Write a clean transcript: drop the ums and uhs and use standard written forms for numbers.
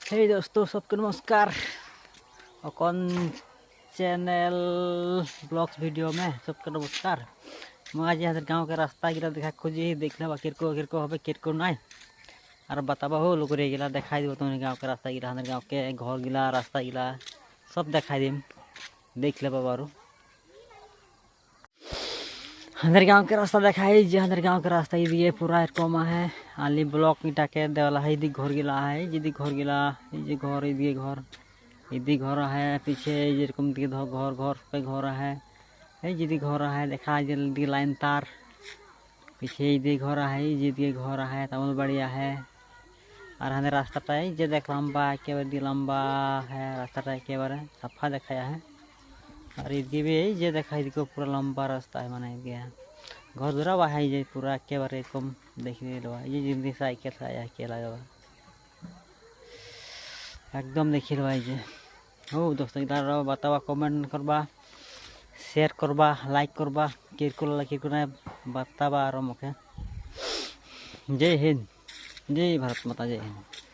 हे दोस्तों सबको नमस्कार। कौन चैनल ब्लॉग्स वीडियो में सबको नमस्कार। मैं आज यहाँ गाँव के रास्ता गिला देखा खोजी देख लो किरको हबे किरको नाय और बताबा हो लोग रे गिला दिखाई दो तुमने गाँव के रास्ता गिला हमारे गाँव के घर गिला रास्ता गिला सब दिखाई दे देख ले बाबारू हमारे गाँव के रास्ता दिखाई जो हमारे गाँव के रास्ता ये पूरा कमा है आली ब्लॉक ईटा के देवाला है इदी घर गिला है जिदी घर गिला ये घर इदी घर है पीछे जेरकम दिए घर घर पे घर है जिदी घर है देखा जल्दी लाइन तार पीछे इदी घर है जिदी घर है तमल बढ़िया है और हमें रास्ता जे देख लंबा एकेबारे लंबा है रास्ता एकेबारे सफा दिखाया है और इदी भी जे देखा को पूरा लंबा रास्ता है माना गया घर दूरा हुआ है ये पूरा एकेबारे कम देखने लो ये जिंदगी साइकिल से आया अकेला एकदम देखी लो ये हो दोस्तों इधर बतावा कमेंट करबा शेयर करबा लाइक करबा किरकुल बताबा और मुखे जय हिंद जय भारत माता जय हिंद।